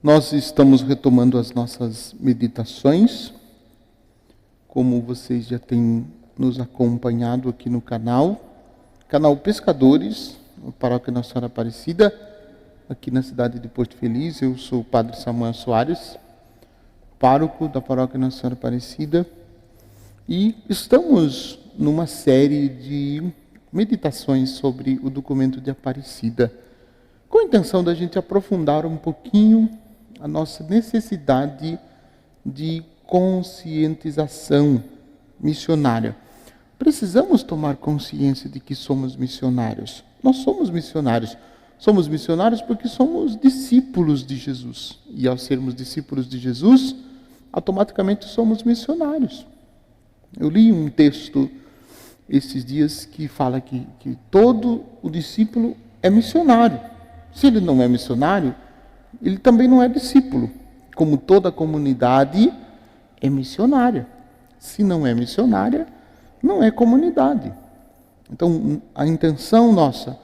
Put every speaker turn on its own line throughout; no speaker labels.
Nós estamos retomando as nossas meditações, como vocês já têm nos acompanhado aqui no canal Pescadores, Paróquia Nossa Senhora Aparecida, aqui na cidade de Porto Feliz. Eu sou o Padre Samuel Soares, pároco da Paróquia Nossa Senhora Aparecida, e estamos numa série de meditações sobre o documento de Aparecida, com a intenção da gente aprofundar um pouquinho a nossa necessidade de conscientização missionária. Precisamos tomar consciência de que somos missionários. Nós somos missionários. Somos missionários porque somos discípulos de Jesus. E ao sermos discípulos de Jesus, automaticamente somos missionários. Eu li um texto esses dias que fala que todo o discípulo é missionário. Se ele não é missionário, ele também não é discípulo. Como toda comunidade é missionária. Se não é missionária, não é comunidade. Então, a intenção nossa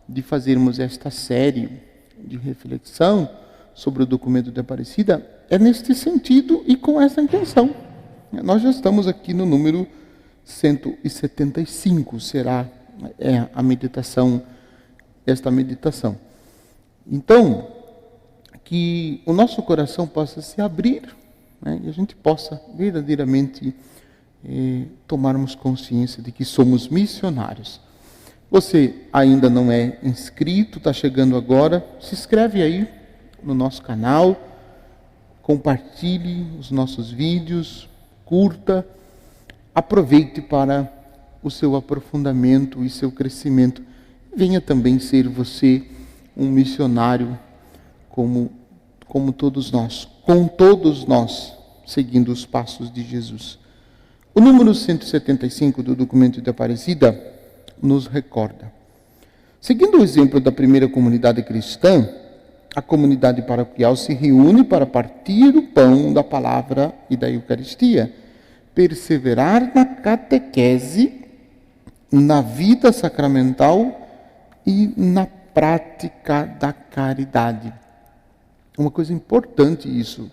de fazermos esta série de reflexão sobre o documento de Aparecida é neste sentido e com essa intenção. Nós já estamos aqui no número 175, será a meditação, esta meditação. Então, que o nosso coração possa se abrir, né, e a gente possa verdadeiramente tomarmos consciência de que somos missionários. Você ainda não é inscrito, está chegando agora, se inscreve aí no nosso canal, compartilhe os nossos vídeos, curta, aproveite para o seu aprofundamento e seu crescimento. Venha também ser você um missionário como todos nós, com todos nós, seguindo os passos de Jesus. O número 175 do documento de Aparecida nos recorda. Seguindo o exemplo da primeira comunidade cristã, a comunidade paroquial se reúne para partir o pão da palavra e da Eucaristia, perseverar na catequese, na vida sacramental e na prática da caridade. Uma coisa importante isso,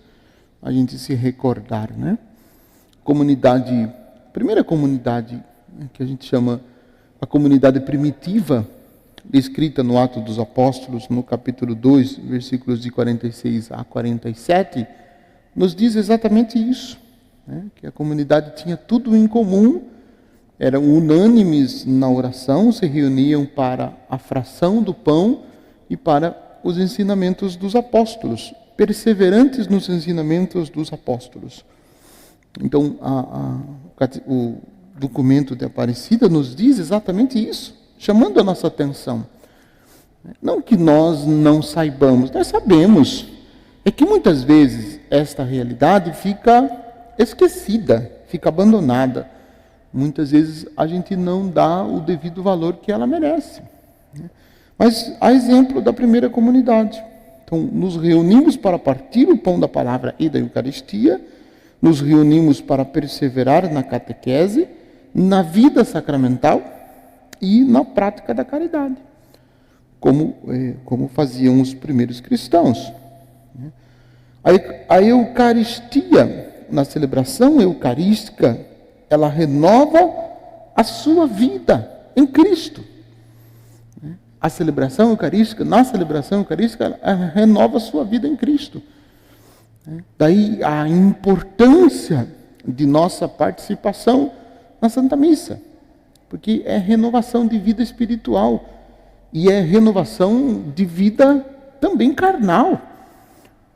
a gente se recordar, né? Primeira comunidade, que a gente chama a comunidade primitiva, descrita no Atos dos Apóstolos, no capítulo 2, versículos de 46 a 47, nos diz exatamente isso, né? Que a comunidade tinha tudo em comum, eram unânimes na oração, se reuniam para a fração do pão e para os ensinamentos dos apóstolos, perseverantes nos ensinamentos dos apóstolos. Então, o documento de Aparecida nos diz exatamente isso, chamando a nossa atenção. Não que nós não saibamos, nós sabemos. É que muitas vezes esta realidade fica esquecida, fica abandonada. Muitas vezes a gente não dá o devido valor que ela merece. Mas a exemplo da primeira comunidade. Então, nos reunimos para partir o pão da palavra e da Eucaristia, nos reunimos para perseverar na catequese, na vida sacramental e na prática da caridade, como faziam os primeiros cristãos. A Eucaristia, na celebração eucarística, ela renova a sua vida em Cristo. Na celebração eucarística, ela renova a sua vida em Cristo. Daí a importância de nossa participação na Santa Missa, porque é renovação de vida espiritual e é renovação de vida também carnal,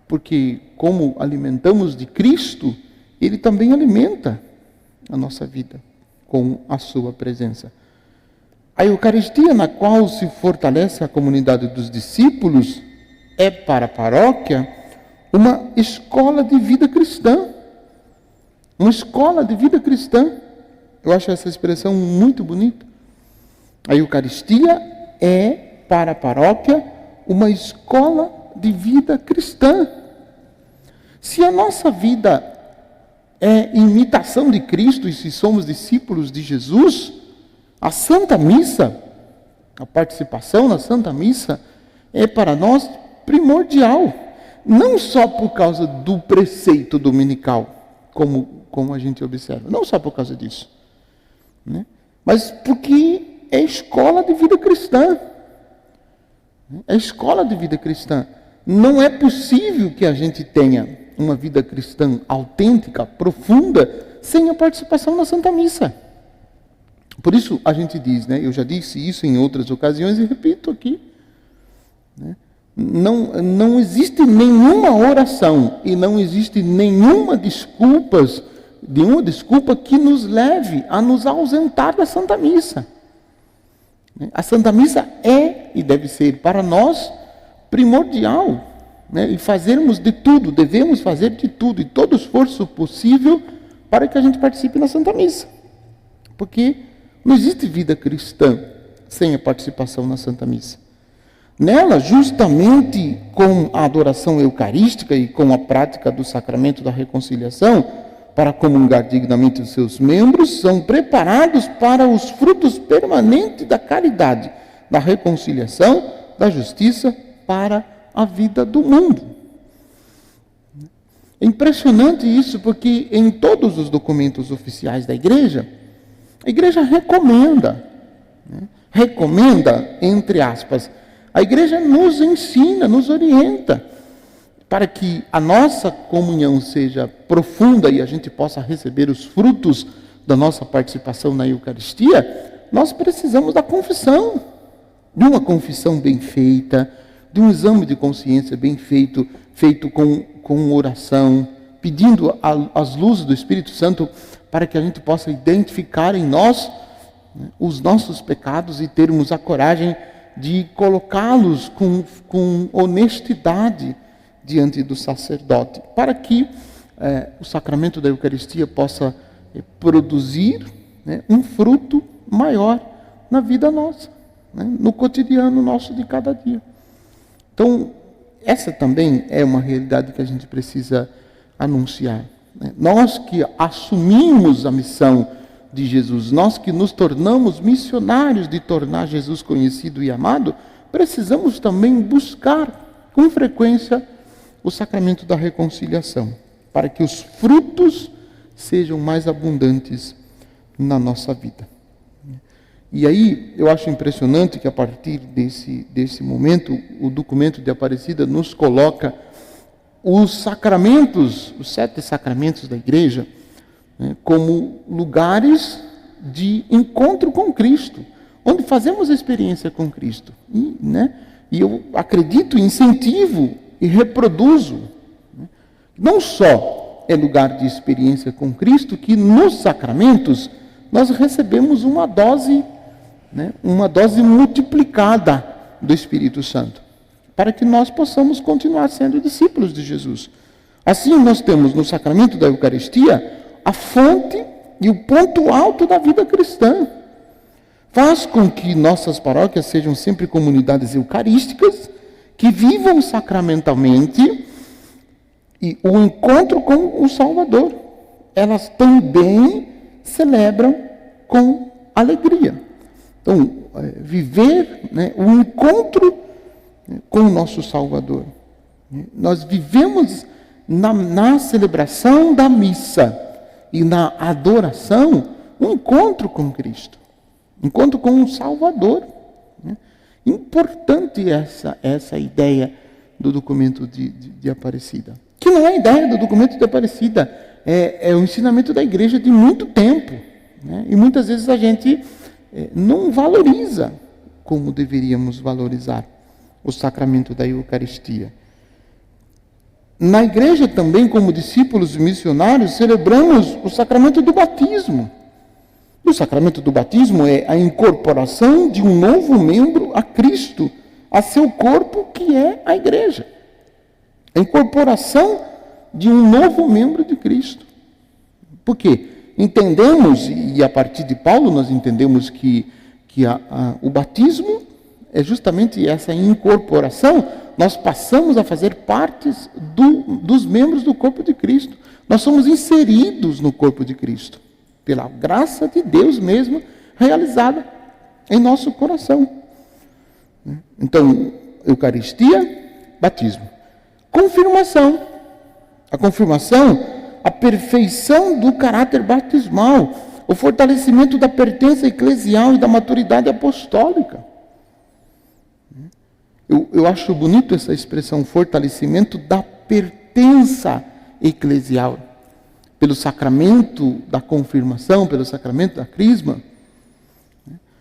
porque como alimentamos de Cristo, Ele também alimenta a nossa vida com a sua presença. A Eucaristia, na qual se fortalece a comunidade dos discípulos, é para a paróquia uma escola de vida cristã. Uma escola de vida cristã. Eu acho essa expressão muito bonita. A Eucaristia é, para a paróquia, uma escola de vida cristã. Se a nossa vida é imitação de Cristo e se somos discípulos de Jesus, a Santa Missa, a participação na Santa Missa, é para nós primordial. não só por causa do preceito dominical, como a gente observa, não só por causa disso, né? Mas porque é escola de vida cristã. É escola de vida cristã. Não é possível que a gente tenha uma vida cristã autêntica, profunda, sem a participação na Santa Missa. Por isso a gente diz, né? Eu já disse isso em outras ocasiões e repito aqui, né? Não existe nenhuma oração e não existe nenhuma desculpa que nos leve a nos ausentar da Santa Missa. A Santa Missa é e deve ser para nós primordial, né? E fazermos de tudo, devemos fazer de tudo e todo esforço possível para que a gente participe na Santa Missa. Porque não existe vida cristã sem a participação na Santa Missa. Nela, justamente com a adoração eucarística e com a prática do sacramento da reconciliação, para comungar dignamente os seus membros, são preparados para os frutos permanentes da caridade, da reconciliação, da justiça para a vida do mundo. É impressionante isso, porque em todos os documentos oficiais da Igreja, a Igreja recomenda, né? Recomenda, entre aspas, a Igreja nos ensina, nos orienta, para que a nossa comunhão seja profunda e a gente possa receber os frutos da nossa participação na Eucaristia, nós precisamos da confissão, de uma confissão bem feita, de um exame de consciência bem feito com oração, pedindo as luzes do Espírito Santo para que a gente possa identificar em nós, né, os nossos pecados e termos a coragem de colocá-los com honestidade diante do sacerdote, para que o sacramento da Eucaristia possa produzir, né, um fruto maior na vida nossa, né, no cotidiano nosso de cada dia. Então, essa também é uma realidade que a gente precisa anunciar, né? Nós que assumimos a missão de Jesus, nós que nos tornamos missionários de tornar Jesus conhecido e amado, precisamos também buscar com frequência o sacramento da reconciliação, para que os frutos sejam mais abundantes na nossa vida. E aí, eu acho impressionante que a partir desse momento, o documento de Aparecida nos coloca os sacramentos, os 7 sacramentos da Igreja, né, como lugares de encontro com Cristo, onde fazemos experiência com Cristo. E eu acredito, incentivo e reproduzo, né, não só é lugar de experiência com Cristo, que nos sacramentos nós recebemos uma dose multiplicada do Espírito Santo, para que nós possamos continuar sendo discípulos de Jesus. Assim, nós temos no sacramento da Eucaristia a fonte e o ponto alto da vida cristã. Faz com que nossas paróquias sejam sempre comunidades eucarísticas, que vivam sacramentalmente e o encontro com o Salvador. Elas também celebram com alegria. Então, viver, né, o encontro, né, com o nosso Salvador. Nós vivemos na celebração da missa e na adoração um encontro com Cristo, encontro com o Salvador. Importante essa ideia do documento de Aparecida. Que não é a ideia do documento de Aparecida, é o ensinamento da Igreja de muito tempo, né? E muitas vezes a gente não valoriza como deveríamos valorizar o sacramento da Eucaristia. Na Igreja também, como discípulos e missionários, celebramos o sacramento do batismo. O sacramento do batismo é a incorporação de um novo membro a Cristo, a seu corpo, que é a Igreja. A incorporação de um novo membro de Cristo. Por quê? Entendemos, e a partir de Paulo nós entendemos que o batismo é justamente essa incorporação. Nós passamos a fazer partes dos membros do corpo de Cristo. Nós somos inseridos no corpo de Cristo, pela graça de Deus mesmo, realizada em nosso coração. Então, Eucaristia, batismo. confirmação. A confirmação, a perfeição do caráter batismal, o fortalecimento da pertença eclesial e da maturidade apostólica. Eu acho bonito essa expressão, fortalecimento da pertença eclesial. Pelo sacramento da confirmação, pelo sacramento da crisma,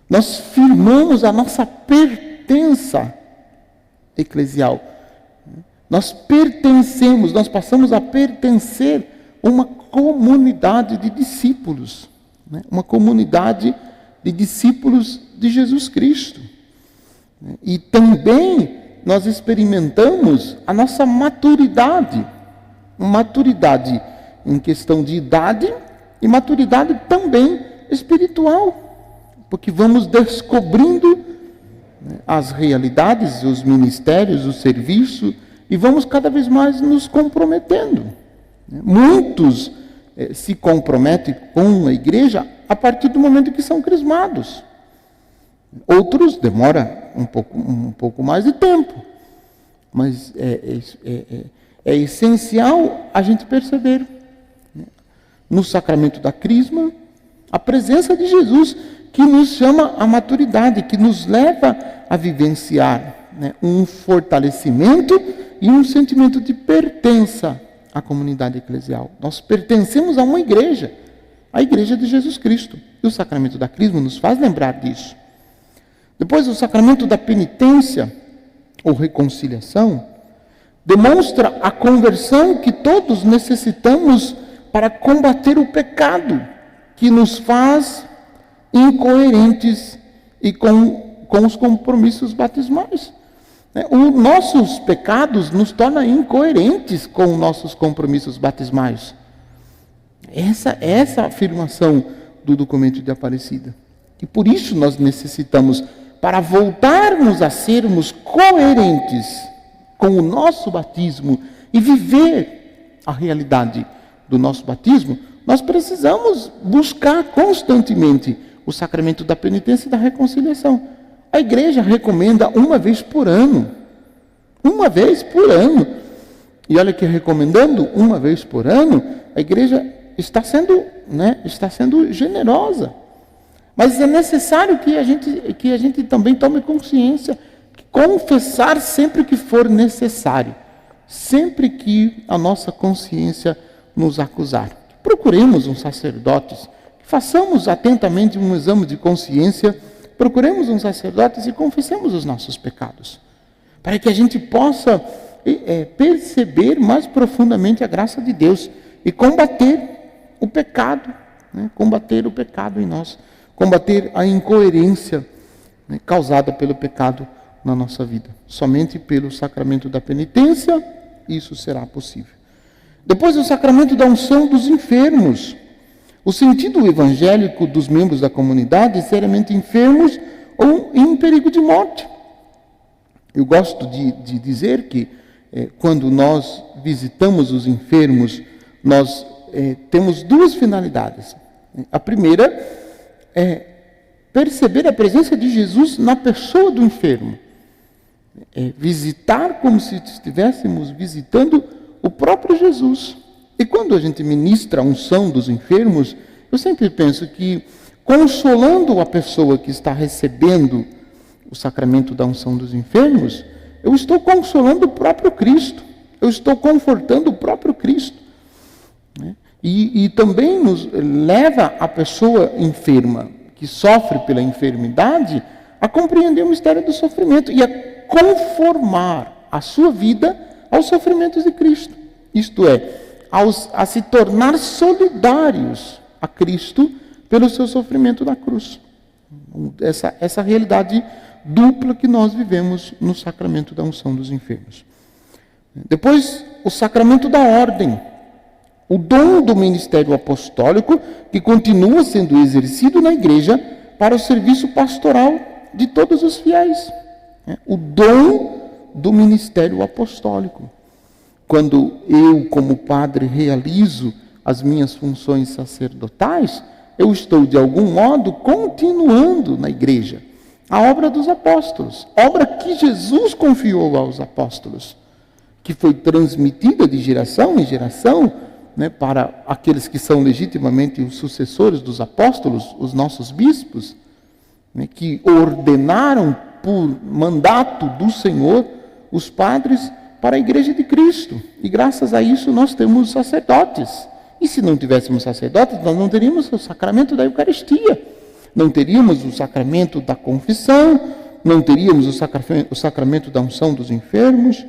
nós firmamos a nossa pertença eclesial. Nós pertencemos, nós passamos a pertencer a uma comunidade de discípulos, uma comunidade de discípulos de Jesus Cristo. E também nós experimentamos a nossa maturidade em questão de idade e maturidade também espiritual, porque vamos descobrindo as realidades, os ministérios, o serviço, e vamos cada vez mais nos comprometendo. Muitos se comprometem com a igreja a partir do momento que são crismados. Outros demora um pouco mais de tempo, mas é essencial a gente perceber no sacramento da crisma a presença de Jesus, que nos chama à maturidade, que nos leva a vivenciar um fortalecimento e um sentimento de pertença à comunidade eclesial. Nós pertencemos a uma igreja, a igreja de Jesus Cristo. E o sacramento da crisma nos faz lembrar disso. Depois, o sacramento da penitência, ou reconciliação, demonstra a conversão que todos necessitamos para combater o pecado, que nos faz incoerentes e com os compromissos batismais. Os nossos pecados nos tornam incoerentes com os nossos compromissos batismais. Essa é a afirmação do documento de Aparecida. E por isso nós necessitamos, para voltarmos a sermos coerentes com o nosso batismo e viver a realidade do nosso batismo, nós precisamos buscar constantemente o sacramento da penitência e da reconciliação. A igreja recomenda uma vez por ano. Uma vez por ano. E olha que recomendando uma vez por ano, a igreja está sendo generosa. Mas é necessário que a gente também tome consciência, confessar sempre que for necessário, sempre que a nossa consciência nos acusar. Procuremos um sacerdote, façamos atentamente um exame de consciência, procuremos um sacerdote e confessemos os nossos pecados, para que a gente possa perceber mais profundamente a graça de Deus e combater o pecado, combater o pecado em nós, combater a incoerência causada pelo pecado na nossa vida. Somente pelo sacramento da penitência isso será possível. Depois, o sacramento da unção dos enfermos. O sentido evangélico dos membros da comunidade seriamente enfermos ou em perigo de morte. Eu gosto de dizer que quando nós visitamos os enfermos, nós temos duas finalidades. A primeira é perceber a presença de Jesus na pessoa do enfermo. Visitar como se estivéssemos visitando o próprio Jesus. E quando a gente ministra a unção dos enfermos, eu sempre penso que, consolando a pessoa que está recebendo o sacramento da unção dos enfermos, eu estou consolando o próprio Cristo. Eu estou confortando o próprio Cristo. E também nos leva a pessoa enferma, que sofre pela enfermidade, a compreender o mistério do sofrimento e a conformar a sua vida aos sofrimentos de Cristo. Isto é, a se tornar solidários a Cristo pelo seu sofrimento na cruz. Essa realidade dupla que nós vivemos no sacramento da unção dos enfermos. Depois, o sacramento da ordem. O dom do ministério apostólico que continua sendo exercido na igreja para o serviço pastoral de todos os fiéis. O dom do ministério apostólico. Quando eu, como padre, realizo as minhas funções sacerdotais, eu estou, de algum modo, continuando na igreja a obra dos apóstolos, obra que Jesus confiou aos apóstolos, que foi transmitida de geração em geração, né, para aqueles que são legitimamente os sucessores dos apóstolos, os nossos bispos, né, que ordenaram por mandato do Senhor os padres para a Igreja de Cristo. E graças a isso nós temos sacerdotes. E se não tivéssemos sacerdotes, nós não teríamos o sacramento da Eucaristia, não teríamos o sacramento da confissão, não teríamos o sacramento da unção dos enfermos.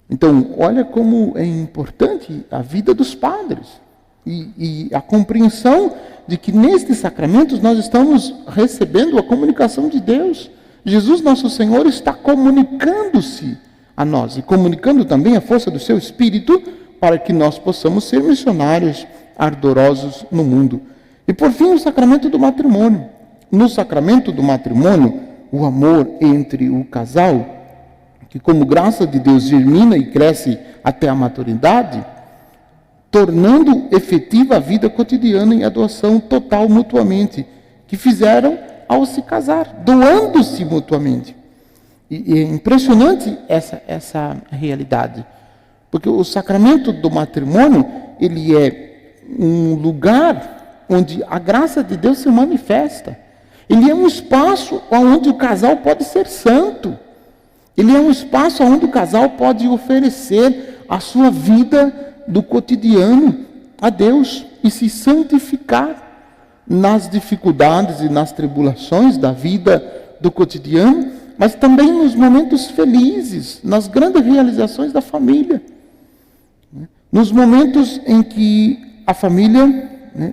Então, olha como é importante a vida dos padres e a compreensão de que nestes sacramentos nós estamos recebendo a comunicação de Deus. Jesus, nosso Senhor, está comunicando-se a nós e comunicando também a força do seu Espírito para que nós possamos ser missionários ardorosos no mundo. E por fim, o sacramento do matrimônio. No sacramento do matrimônio, o amor entre o casal, que como graça de Deus germina e cresce até a maturidade, tornando efetiva a vida cotidiana em adoção total mutuamente, que fizeram ao se casar, doando-se mutuamente. E é impressionante essa realidade, porque o sacramento do matrimônio, ele é um lugar onde a graça de Deus se manifesta. Ele é um espaço onde o casal pode ser santo. Ele é um espaço onde o casal pode oferecer a sua vida do cotidiano a Deus e se santificar nas dificuldades e nas tribulações da vida do cotidiano, mas também nos momentos felizes, nas grandes realizações da família. Nos momentos em que a família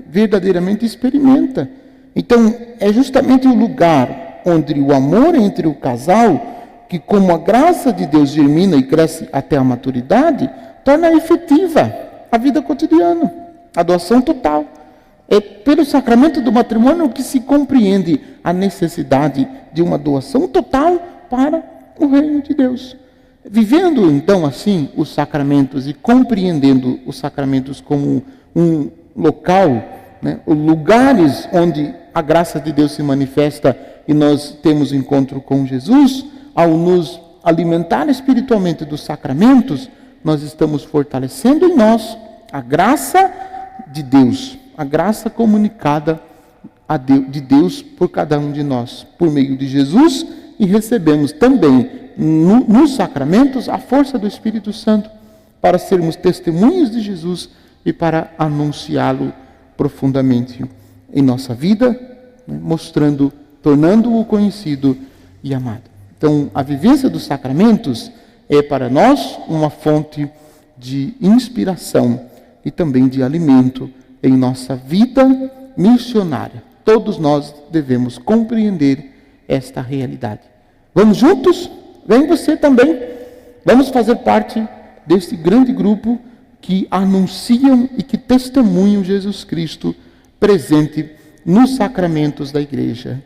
verdadeiramente experimenta. Então, é justamente o lugar onde o amor entre o casal, que como a graça de Deus germina e cresce até a maturidade, torna efetiva a vida cotidiana, a doação total. É pelo sacramento do matrimônio que se compreende a necessidade de uma doação total para o reino de Deus. Vivendo, então, assim, os sacramentos e compreendendo os sacramentos como um local, lugares onde a graça de Deus se manifesta e nós temos encontro com Jesus, ao nos alimentar espiritualmente dos sacramentos, nós estamos fortalecendo em nós a graça de Deus, a graça comunicada de Deus por cada um de nós, por meio de Jesus, e recebemos também nos sacramentos a força do Espírito Santo para sermos testemunhas de Jesus e para anunciá-lo profundamente em nossa vida, mostrando, tornando-o conhecido e amado. Então, a vivência dos sacramentos é para nós uma fonte de inspiração e também de alimento em nossa vida missionária. Todos nós devemos compreender esta realidade. Vamos juntos? Vem você também. Vamos fazer parte desse grande grupo que anunciam e que testemunham Jesus Cristo presente nos sacramentos da igreja.